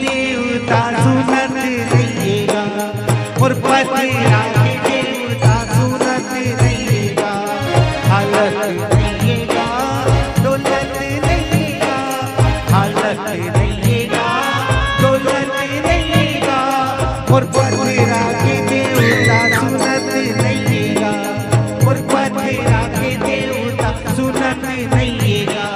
देवता सुनत रहिएगा, और पतिरा के देवता सुनत रहिएगा। हालत रहिएगा, दौलत रहिएगा, हालत रहिएगा, दौलत रहिएगा, और पतिरा के देवता सुनत रहिएगा, और पतिरा के देवता सुनत रहिएगा।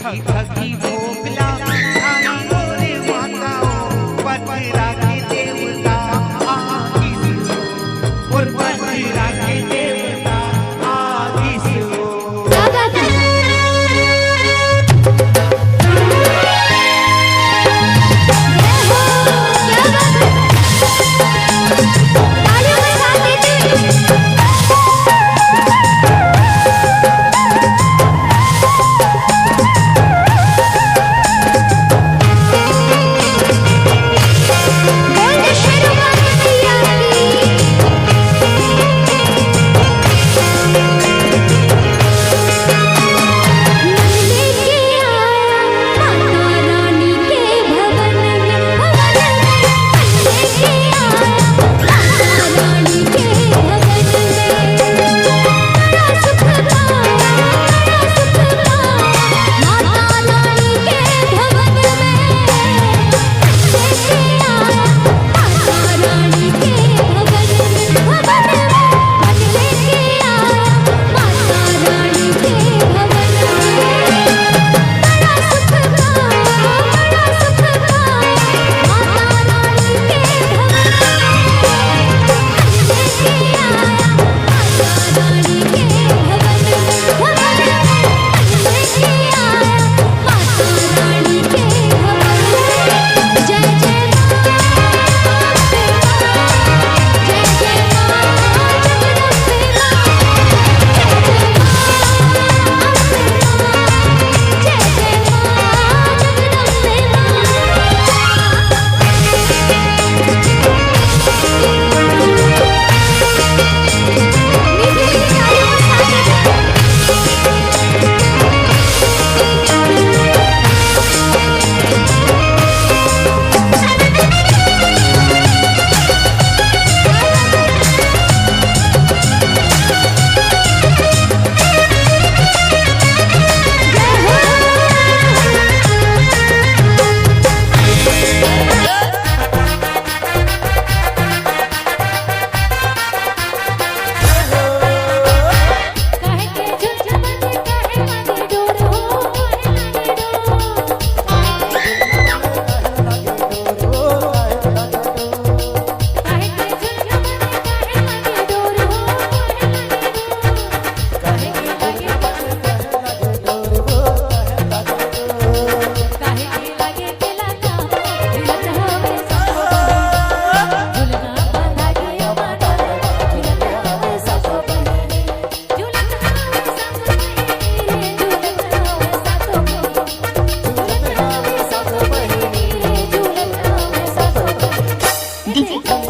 ठगी ठगी भोगला आई मोरे माताओ, पतिरा के देवता आशीष हो, और पतिरा के देवता आशीष हो।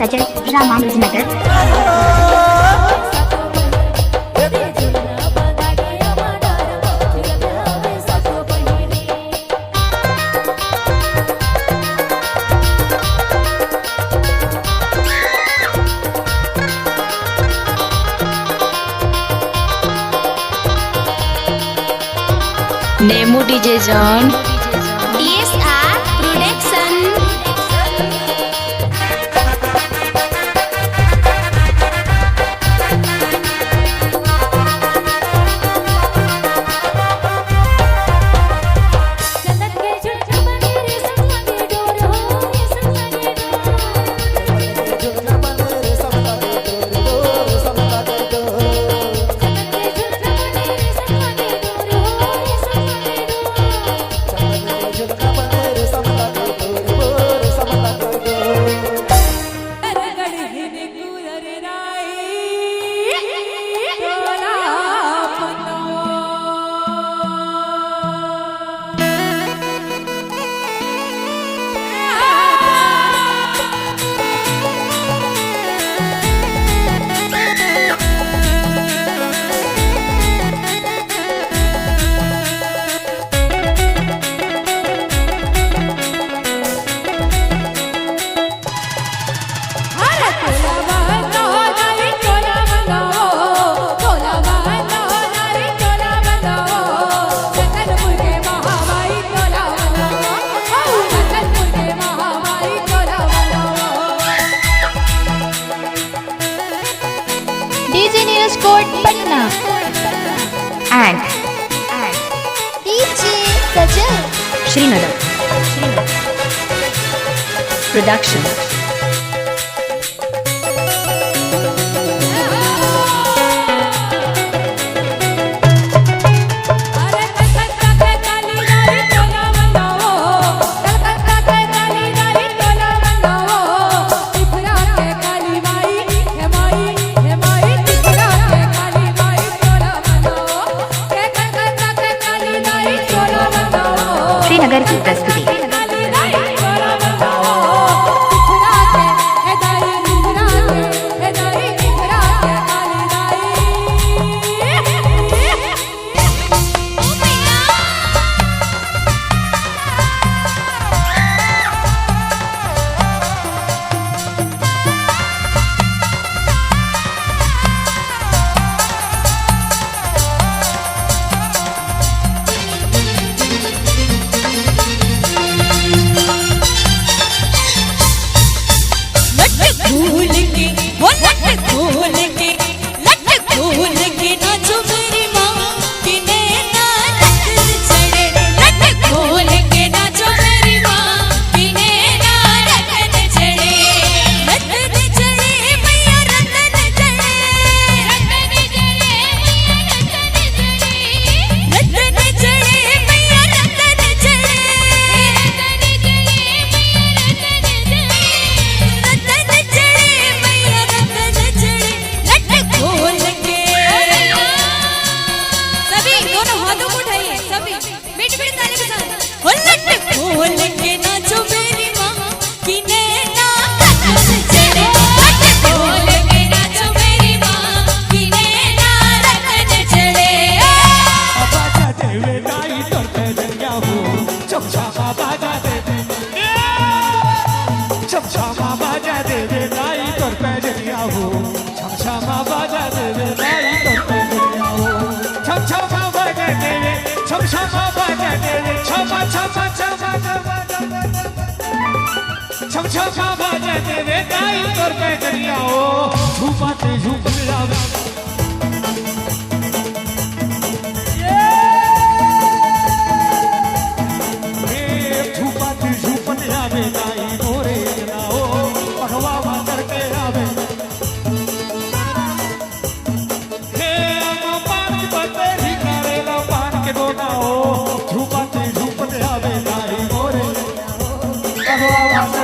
सजल जिला मामूजनगर। नेमू DJ John DSR production. Village Code Patna. And DJ Sajal. Srinagar. Production. Srinagar की प्रस्तुति। छम छम बाजा देवे गाई तोर पे गरियाओ झूपाते झूप लावे झूपाते झूपन लावे गाई मोरे नाओ पखवा मातर के आवे हे पान की बतेरी करेला पान के दोनाओ झूपाते झूपन लावे गाई मोरे पखवा